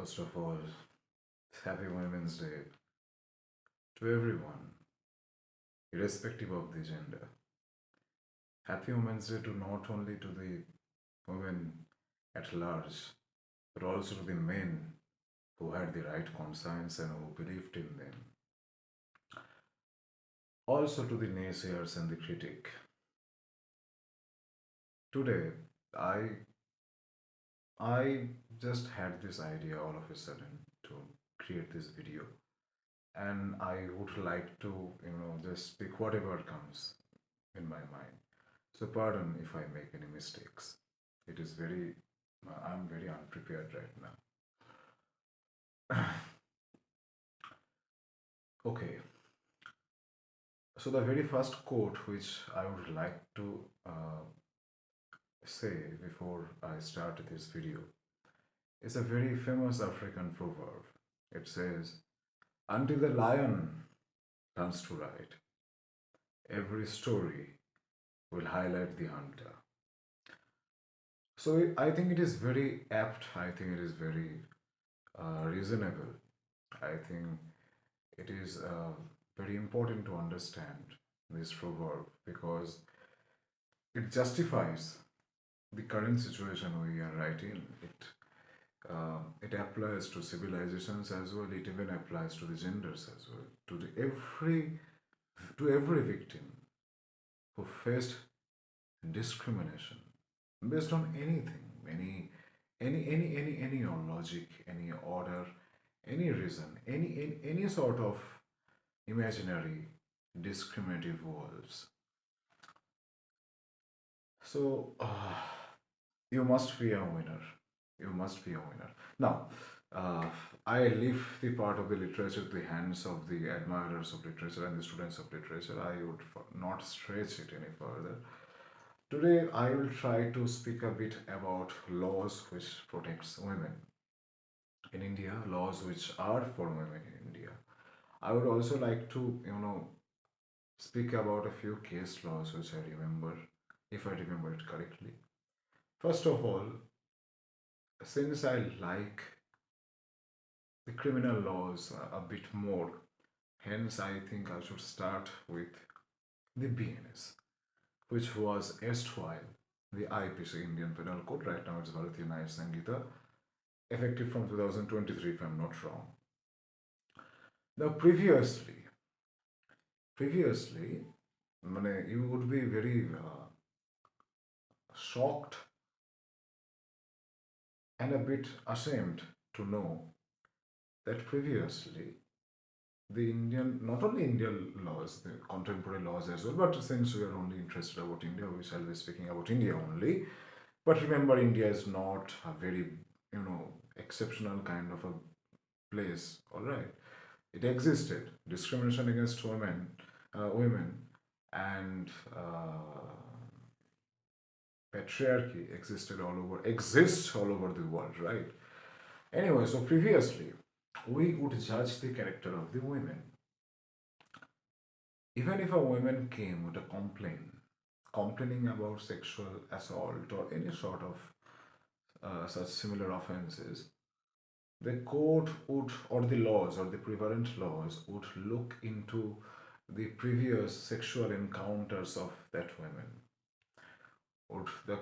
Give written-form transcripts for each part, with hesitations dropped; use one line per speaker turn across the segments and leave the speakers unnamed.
First of all, happy Women's Day to everyone, irrespective of the gender. Happy Women's Day to not only to the women at large, but also to the men who had the right conscience and who believed in them. Also to the naysayers and the critic. Today, I I just had this idea all of a sudden to create this video, and I would like to, just speak whatever comes in my mind. So pardon if I make any mistakes. It is very, I'm very unprepared right now. Okay, so the very first quote which I would like to say before I start this video is a very famous African proverb. It says, "Until the lion turns to right, every story will highlight the hunter." So I think it is very apt. I think it is very reasonable. I think it is very important to understand this proverb because it justifies the current situation we are right in. It applies to civilizations as well. It even applies to the genders as well. To every victim who faced discrimination based on anything, any logic, any order, any reason, any sort of imaginary discriminative walls. So you must be a winner. You must be a winner. Now, uh, I leave the part of the literature to the hands of the admirers of literature and the students of literature. I would not stretch it any further. Today, I will try to speak a bit about laws which protects women in India, laws which are for women in India. I would also like to, speak about a few case laws which I remember, if I remember it correctly. First of all, since I like the criminal laws a bit more, hence I think I should start with the BNS, which was erstwhile the IPC, Indian Penal Code. Right now it's Bharatiya Nyaya Sanhita, effective from 2023 if I'm not wrong. Now previously, you would be very shocked and a bit ashamed to know that previously the Indian, not only Indian laws, the contemporary laws as well, but since we are only interested about India, we shall be speaking about India only. But remember, India is not a very, exceptional kind of a place, all right? It existed. Discrimination against women and patriarchy exists all over the world, right? Anyway, so previously, we would judge the character of the women. Even if a woman came with a complaint, complaining about sexual assault or any sort of such similar offenses, the court would, or the laws, or the prevalent laws, would look into the previous sexual encounters of that woman. Would the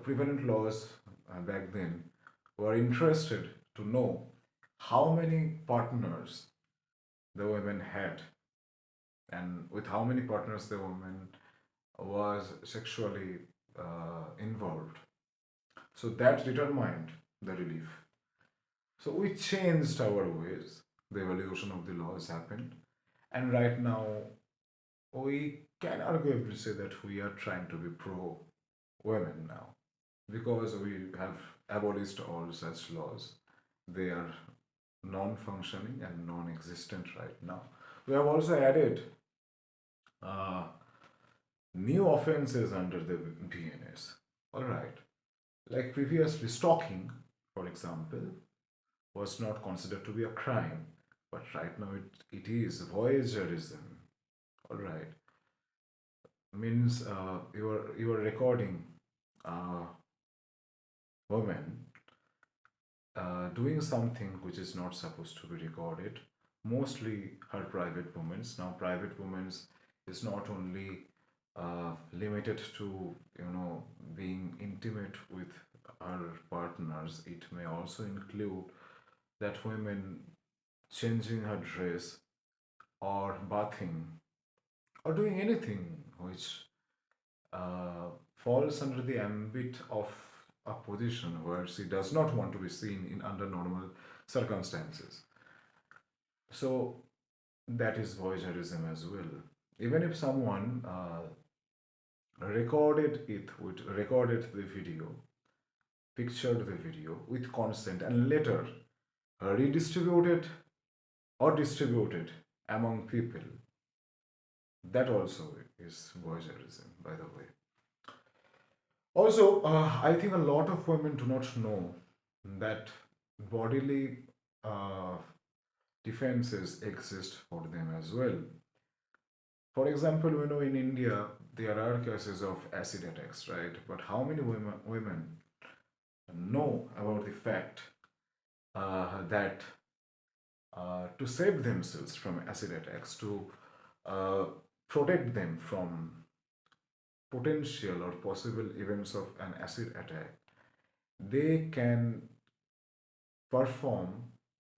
prevalent laws back then were interested to know how many partners the women had and with how many partners the woman was sexually involved. So that determined the relief. So we changed our ways. The evolution of the laws happened. And right now, we can arguably say that we are trying to be pro women now because we have abolished all such laws. They are non functioning and non existent right now. We have also added uh, new offenses under the BNS. All right. Like previously, stalking, for example, was not considered to be a crime, but right now it is voyeurism. All right, means you are recording a woman doing something which is not supposed to be recorded, mostly her private moments. Now, private moments is not only limited to, being intimate with her partners. It may also include that women changing her dress or bathing or doing anything which falls under the ambit of a position where she does not want to be seen in under normal circumstances. So that is voyeurism as well. Even if someone recorded the video, pictured the video with consent, and later redistributed or distributed among people, that also is voyeurism, by the way. Also, I think a lot of women do not know that bodily uh, defenses exist for them as well. For example, we know in India there are cases of acid attacks, right? But how many women know about the fact that to save themselves from acid attacks, to uh, protect them from potential or possible events of an acid attack, they can perform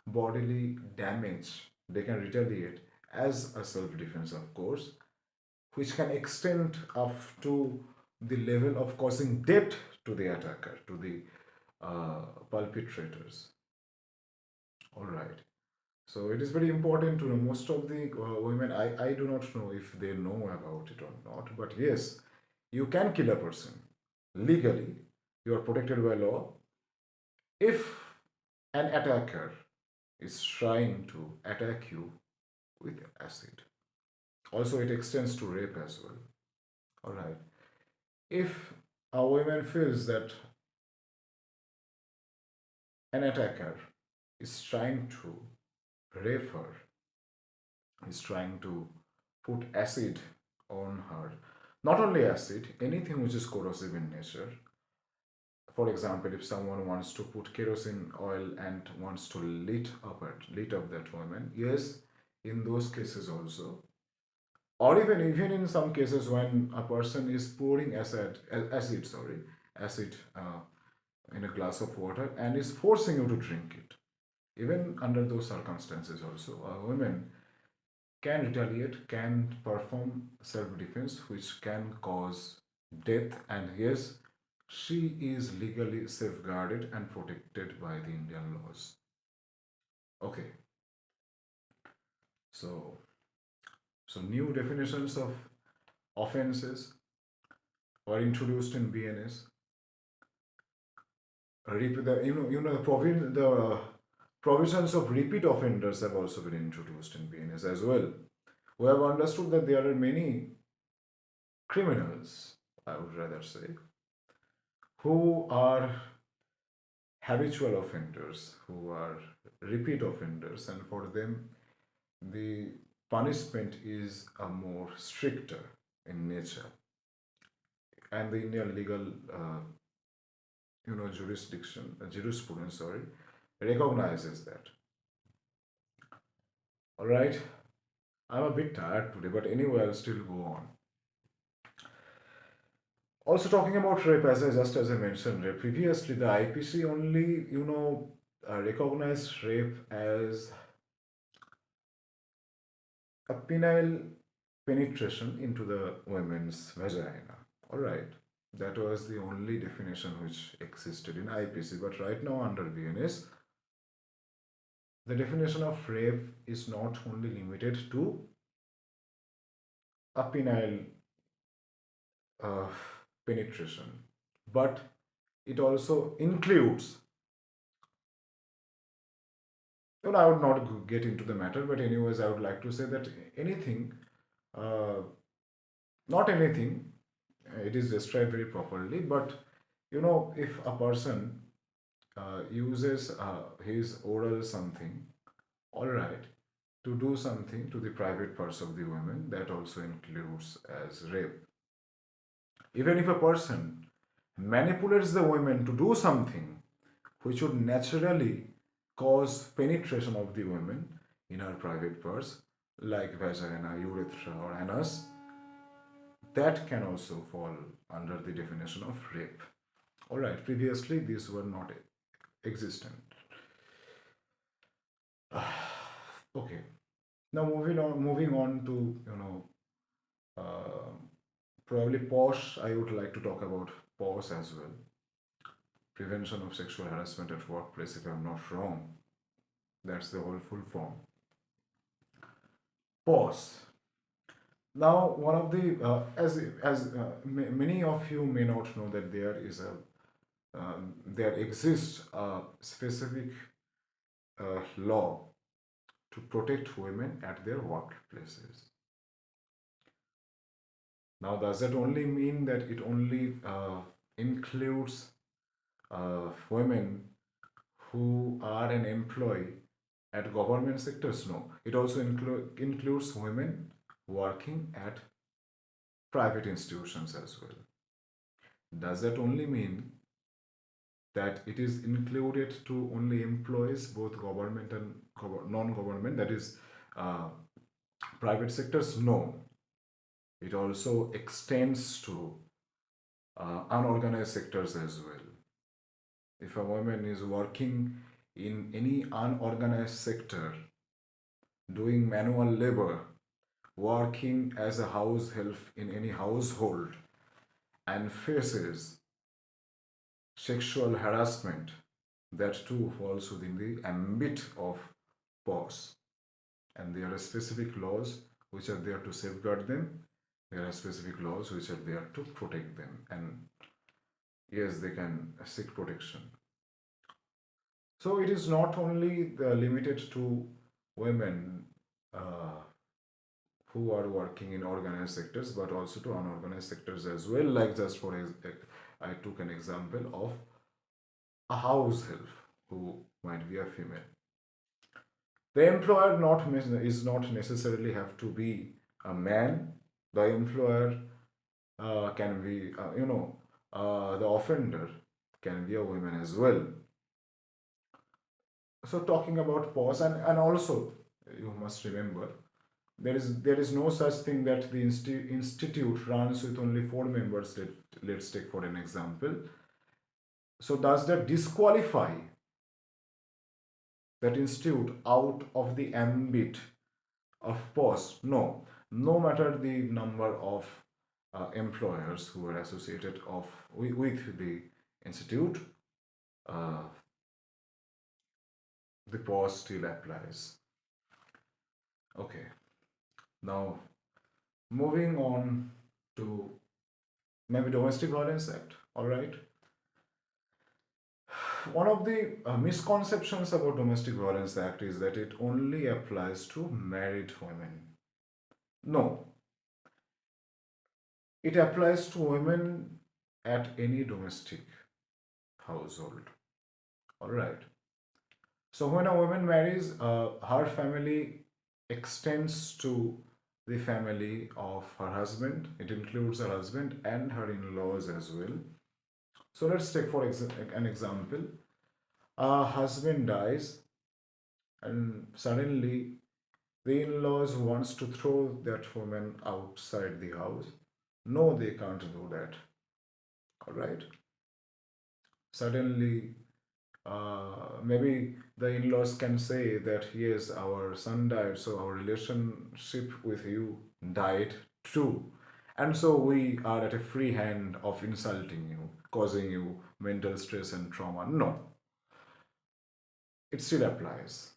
bodily damage, they can retaliate as a self defense, of course, which can extend up to the level of causing death to the attacker, to the perpetrators. All right. So it is very important to know. Most of the women, I do not know if they know about it or not, but yes, you can kill a person legally. You are protected by law if an attacker is trying to attack you with acid. Also, it extends to rape as well. All right. If a woman feels that an attacker is trying to rape her, is trying to put acid on her, not only acid, anything which is corrosive in nature. For example, if someone wants to put kerosene oil and wants to lit up that woman, yes, in those cases also, or even in some cases when a person is pouring acid in a glass of water and is forcing you to drink it, even under those circumstances also, a woman can retaliate, can perform self-defense, which can cause death, and yes, she is legally safeguarded and protected by the Indian laws. Okay, so new definitions of offenses were introduced in BNS. The provisions of repeat offenders have also been introduced in BNS as well. We have understood that there are many criminals, I would rather say, who are habitual offenders, who are repeat offenders, and for them the punishment is a more stricter in nature, and the Indian legal jurisprudence, sorry, recognizes that. All right, I'm a bit tired today, but anyway, I'll still go on. Also, talking about rape, as I mentioned, rape previously, the IPC only recognized rape as a penile penetration into the woman's vagina. All right, that was the only definition which existed in IPC. But right now, under BNS, the definition of rape is not only limited to a penile uh, penetration, but it also includes. I would not get into the matter, but anyways, I would like to say that anything, uh, not anything, it is described very properly, but if a person uses his oral something, all right, to do something to the private parts of the women, that also includes as rape. Even if a person manipulates the women to do something which would naturally cause penetration of the women in her private parts like vagina, urethra, or anus, that can also fall under the definition of rape. Alright, previously these were not existent. Okay, now moving on to uh, probably POSH. I would like to talk about POSH as well. Prevention of Sexual Harassment at Workplace, if I'm not wrong. That's the whole full form. POSH. Now, one of the many of you may not know that there exists a specific law to protect women at their workplaces. Now, does that only mean that it only includes women who are an employee at government sectors? No, it also includes women working at private institutions as well. Does that only mean that it is included to only employees, both government and non-government, that is uh, private sectors? No, it also extends to unorganized sectors as well. If a woman is working in any unorganized sector, doing manual labor, working as a house help in any household, and faces sexual harassment, that too falls within the ambit of POS. And there are specific laws which are there to safeguard them. There are specific laws which are there to protect them. And yes, they can seek protection. So it is not only limited to women uh, who are working in organized sectors, but also to unorganized sectors as well. Like just for I took an example of a house help who might be a female. The employer is not necessarily have to be a man. The employer can be, the offender can be a woman as well. So talking about pause, and also you must remember there is no such thing that the institute runs with only four members. Let's take for an example. So does that disqualify that institute out of the ambit of pause? No. No matter the number of employers who are associated with the institute, uh, the pause still applies. Okay. Now moving on to maybe Domestic Violence Act. All right. One of the misconceptions about Domestic Violence Act is that it only applies to married women. No, it applies to women at any domestic household. All right. So when a woman marries, her family extends to the family of her husband. It includes her husband and her in-laws as well. So let's take for an example. A husband dies, and suddenly the in-laws wants to throw that woman outside the house. No, they can't do that. All right. Suddenly, maybe the in-laws can say that yes, our son died, so our relationship with you died too, and so we are at a free hand of insulting you, causing you mental stress and trauma. No, it still applies.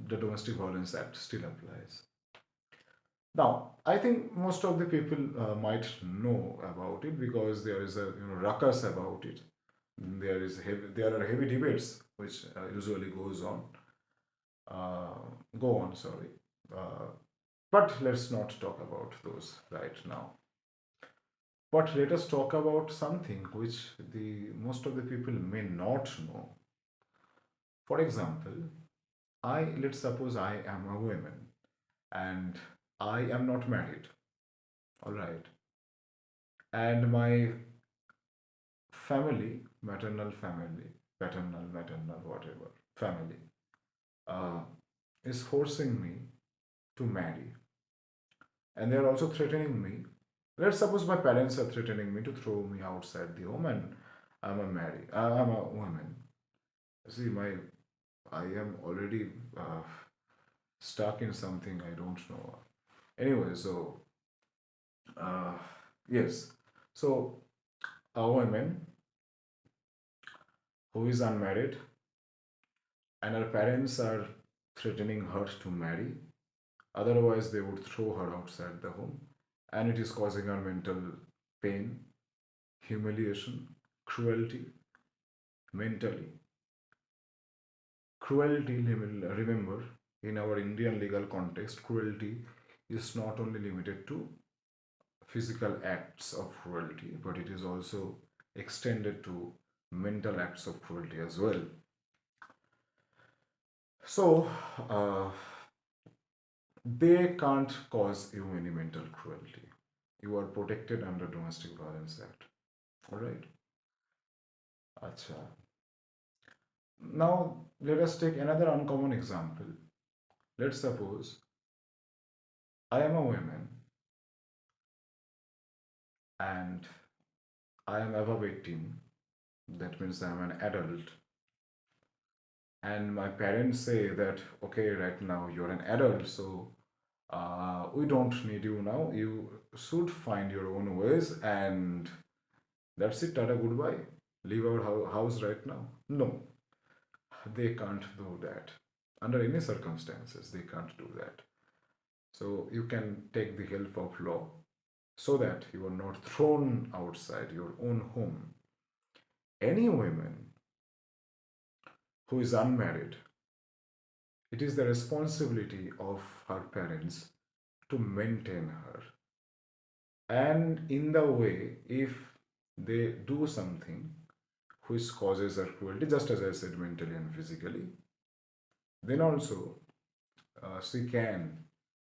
The Domestic Violence Act still applies. Now, I think most of the people might know about it because there is a ruckus about it. There are heavy debates which usually uh, go on. Sorry, but let's not talk about those right now. But let us talk about something which the most of the people may not know. For example, let's suppose I am a woman and I am not married. All right, and my family, maternal family, paternal, maternal, whatever, family, uh, is forcing me to marry. And they're also threatening me. Let's suppose my parents are threatening me to throw me outside the home and I'm a woman. See, I am already uh, stuck in something I don't know. Anyway, so uh, yes, so a woman who is unmarried and her parents are threatening her to marry, otherwise they would throw her outside the home, and it is causing her mental pain, humiliation, cruelty, mentally. Cruelty, remember, in our Indian legal context, cruelty is not only limited to physical acts of cruelty, but it is also extended to mental acts of cruelty as well. So, uh, they can't cause you any mental cruelty. You are protected under Domestic Violence Act. All right. Acha. Now, let us take another uncommon example. Let's suppose I am a woman and I am above 18. That means I am an adult. And my parents say that, okay, right now you're an adult, so we don't need you now. You should find your own ways, and that's it. Tata, goodbye. Leave our house right now. No, they can't do that. Under any circumstances, they can't do that. So you can take the help of law so that you are not thrown outside your own home. Any woman who is unmarried, it is the responsibility of her parents to maintain her. And in the way, if they do something which causes her cruelty, just as I said, mentally and physically, then also she can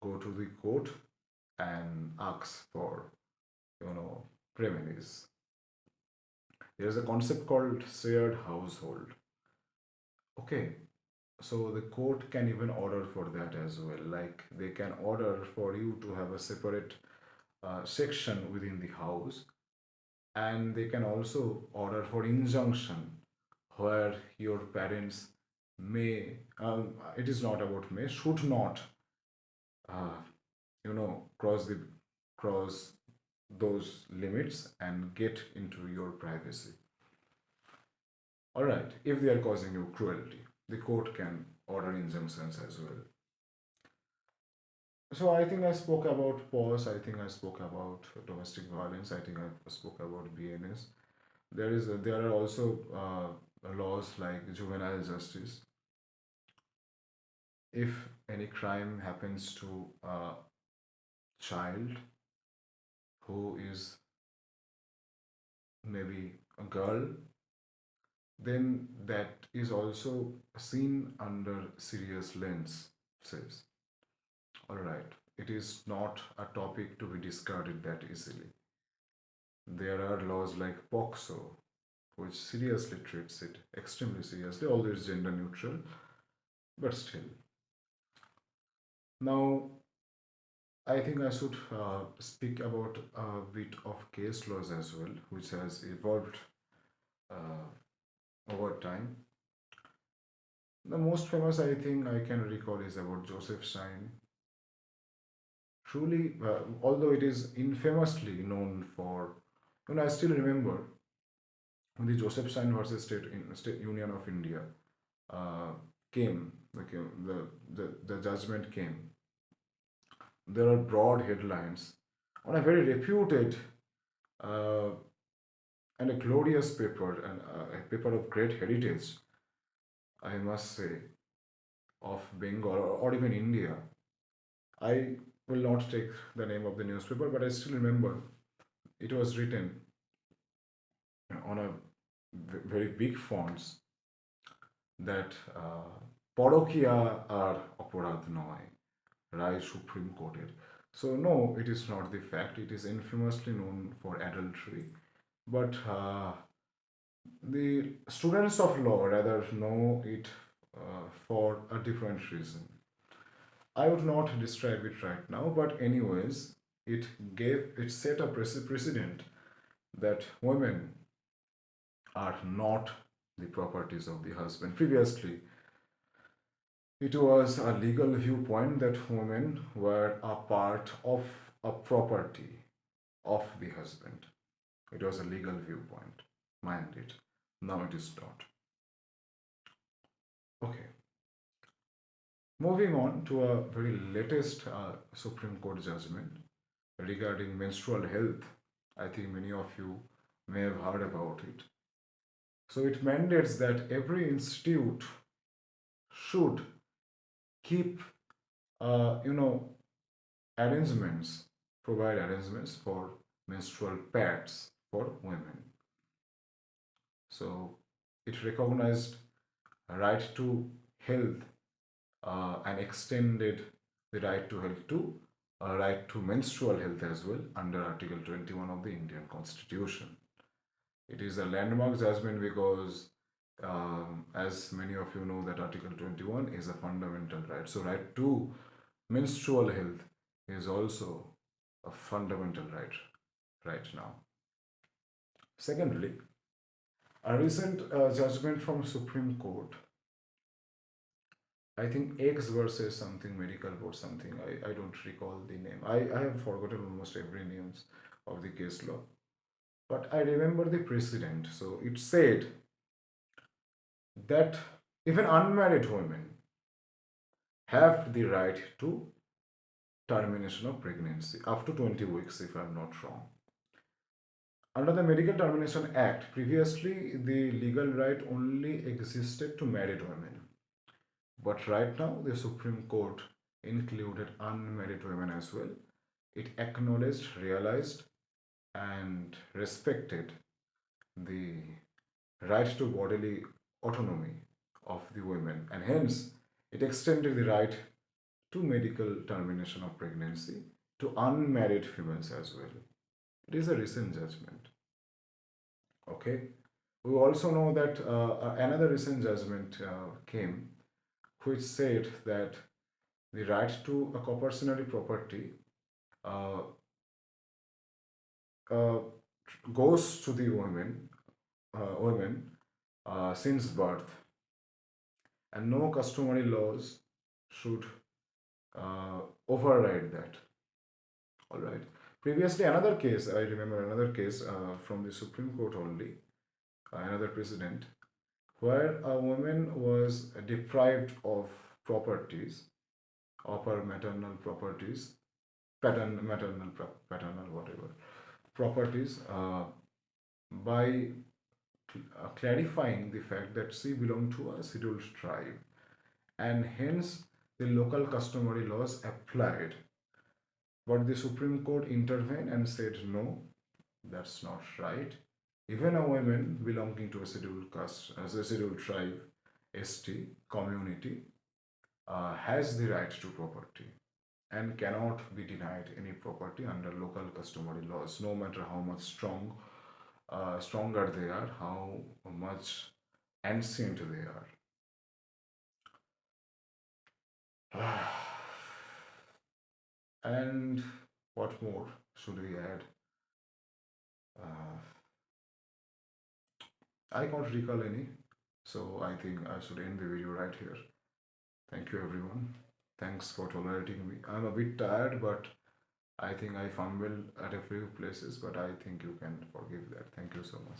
go to the court and ask for, remedies. There's a concept called shared household. Okay, so the court can even order for that as well. Like they can order for you to have a separate section within the house, and they can also order for injunction where your parents may, it is not about may, should not, uh, cross those limits and get into your privacy. All right, if they are causing you cruelty, the court can order injunctions as well. So I think I spoke about POS. I think I spoke about domestic violence. I think I spoke about BNS. There are also laws like juvenile justice. If any crime happens to a child who is maybe a girl, then that is also seen under serious lens. Says, all right, it is not a topic to be discarded that easily. There are laws like POXO, which seriously treats it extremely seriously, although it's gender neutral, but still. Now, I think I should speak about a bit of case laws as well, which has evolved uh, over time. The most famous I think I can recall is about Joseph Stein. Truly, although it is infamously known for, I still remember when the Joseph Stein versus State Union of India uh, came, the judgment came. There are broad headlines on a very reputed uh, and a glorious paper, and a paper of great heritage, I must say, of Bengal or even India. I will not take the name of the newspaper, but I still remember it was written on a very big fonts that পরকীয়া আর অপরাধ নয়, Rai Supreme Courted. So no, it is not the fact. It is infamously known for adultery, but The students of law rather know it for a different reason. I would not describe it right now, but anyways, it set a precedent that women are not the properties of the husband. Previously, it was a legal viewpoint that women were a part of a property of the husband. It was a legal viewpoint, mind it. Now it is not. Okay, moving on to a very latest Supreme Court judgment regarding menstrual health. I think many of you may have heard about it. So it mandates that every institute should keep, you know, arrangements, provide arrangements for menstrual pads for women. So it recognized a right to health and extended the right to health to a right to menstrual health as well under Article 21 of the Indian Constitution. It is a landmark judgment because, as many of you know, that Article 21 is a fundamental right. So, right to menstrual health is also a fundamental right now. Secondly, a recent judgment from Supreme Court, I think X versus something medical board something. I don't recall the name. I have forgotten almost every names of the case law. But I remember the precedent. So it said that even unmarried women have the right to termination of pregnancy up to 20 weeks, if I'm not wrong. Under the Medical Termination Act, previously the legal right only existed to married women. But right now, the Supreme Court included unmarried women as well. It acknowledged, realized, and respected the right to bodily autonomy of the women, and hence it extended the right to medical termination of pregnancy to unmarried females as well. It is a recent judgment. Okay. We also know that another recent judgment came which said that the right to a compulsory property uh, uh, goes to the women since birth, and no customary laws should override that. All right. Previously, another case, I remember another case from the Supreme Court only, another precedent, where a woman was deprived of properties, of her maternal properties, paternal, whatever, properties, by clarifying the fact that she belonged to a scheduled tribe, and hence the local customary laws applied. But the Supreme Court intervened and said, no, that's not right. Even a woman belonging to a scheduled caste, as a scheduled tribe, ST community, has the right to property and cannot be denied any property under local customary laws, no matter how much stronger they are, how much ancient they are. And what more should we add? Uh, I can't recall any, so I think I should end the video right here. Thank you, everyone. Thanks for tolerating me. I'm a bit tired, but I think I fumbled at a few places, but I think you can forgive that. Thank you so much.